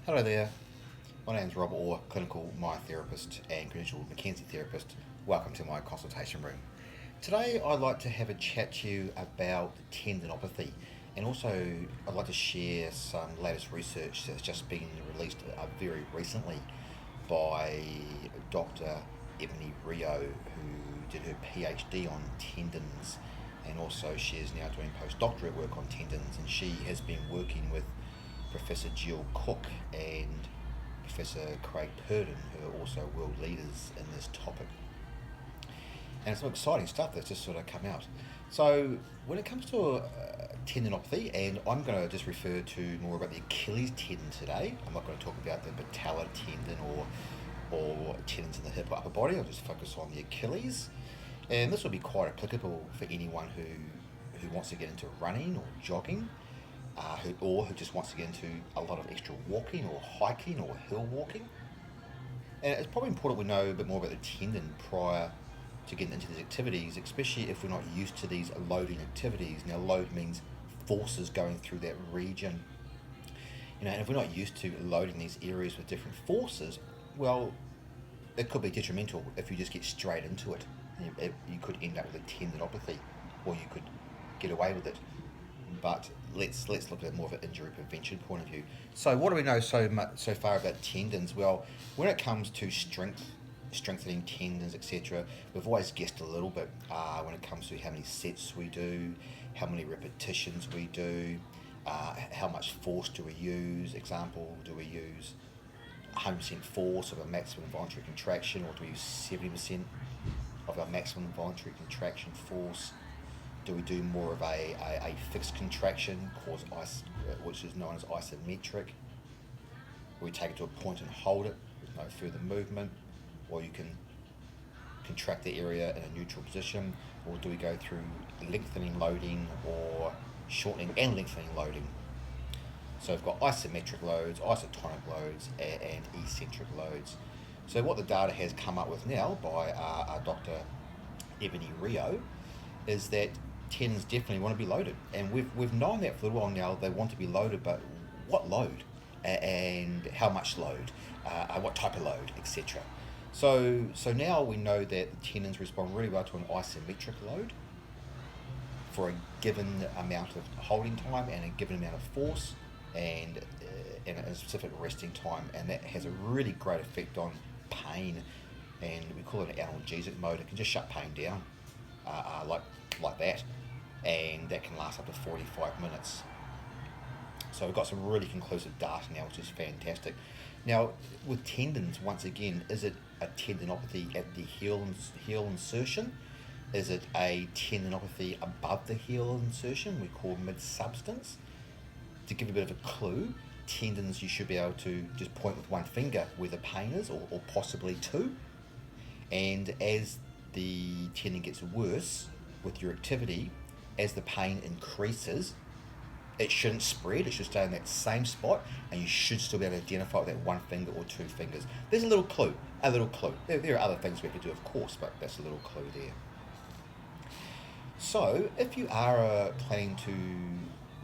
Hello there, my name is Rob Orr, clinical myotherapist and credentialed McKenzie therapist. Welcome to my consultation room. Today I'd like to have a chat to you about tendinopathy, and also I'd like to share some latest research that's just been released very recently by Dr. Ebony Rio, who did her PhD on tendons, and also she is now doing postdoctorate work on tendons, and she has been working with Professor Jill Cook and Professor Craig Purdon, who are also world leaders in this topic. And it's some exciting stuff that's just sort of come out. So when it comes to tendinopathy, and I'm going to just refer to more about the Achilles tendon today. I'm not going to talk about the patellar tendon or tendons in the hip or upper body. I'll just focus on the Achilles. And this will be quite applicable for anyone who wants to get into running or jogging, who just wants to get into a lot of extra walking or hiking or hill walking. And it's probably important we know a bit more about the tendon prior to getting into these activities, especially if we're not used to these loading activities. Now, load means forces going through that region. And if we're not used to loading these areas with different forces, well, it could be detrimental if you just get straight into it. You could end up with a tendinopathy, or you could get away with it. But let's look at more of an injury prevention point of view. So what do we know so far about tendons? Well, when it comes to strengthening tendons, etc., we've always guessed a little bit when it comes to how many sets we do, how many repetitions we do, how much force do we use. Example, do we use 100% force of a maximum voluntary contraction, or do we use 70% of our maximum voluntary contraction force? Do we do more of a fixed contraction, which is known as isometric, where we take it to a point and hold it with no further movement, or you can contract the area in a neutral position, or do we go through lengthening loading or shortening and lengthening loading? So we've got isometric loads, isotonic loads, and eccentric loads. So what the data has come up with now by Dr. Ebony Rio is that tendons definitely want to be loaded, and we've known that for a while now. They want to be loaded, but what load and how much load, what type of load, etc. So now we know that the tendons respond really well to an isometric load for a given amount of holding time and a given amount of force, and a specific resting time, and that has a really great effect on pain, and we call it an analgesic mode. It can just shut pain down like that, and that can last up to 45 minutes. So we've got some really conclusive data now, which is fantastic. Now, with tendons, once again, is it a tendinopathy at the heel insertion? Is it a tendinopathy above the heel insertion, we call mid-substance? To give a bit of a clue, tendons you should be able to just point with one finger where the pain is, or possibly two. And as the tendon gets worse with your activity, as the pain increases, it shouldn't spread, it should stay in that same spot, and you should still be able to identify with that one finger or two fingers. There's a little clue. There are other things we have to do, of course, but that's a little clue there. So if you are planning to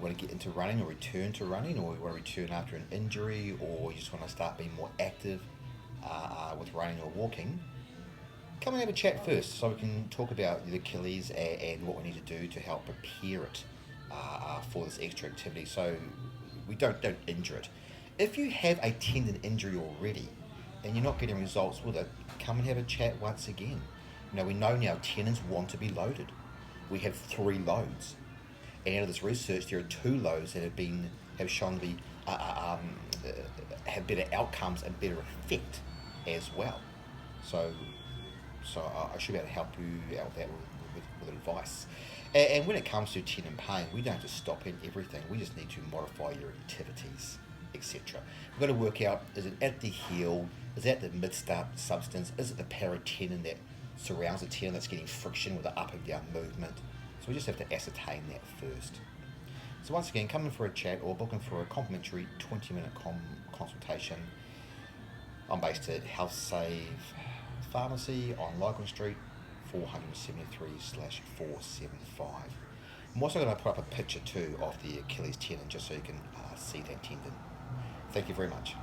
want to get into running or return to running, or you want to return after an injury, or you just want to start being more active with running or walking, come and have a chat first so we can talk about the Achilles and what we need to do to help prepare it for this extra activity, so we don't injure it. If you have a tendon injury already and you're not getting results with it, come and have a chat once again. Now, we know now tendons want to be loaded. We have 3 loads, and out of this research there are 2 loads that have shown to be have better outcomes and better effect as well. So I should be able to help you out with that with advice. And when it comes to tendon pain, we don't have to stop in everything. We just need to modify your activities, etc. We've got to work out, is it at the heel? Is it at the mid-substance? Is it the paratendon that surrounds the tendon that's getting friction with the up and down movement? So we just have to ascertain that first. So once again, come in for a chat or book in for a complimentary 20-minute consultation. I'm based at Health Save Pharmacy on Lygon Street, 473/475. I'm also going to put up a picture too of the Achilles tendon, just so you can see that tendon. Thank you very much.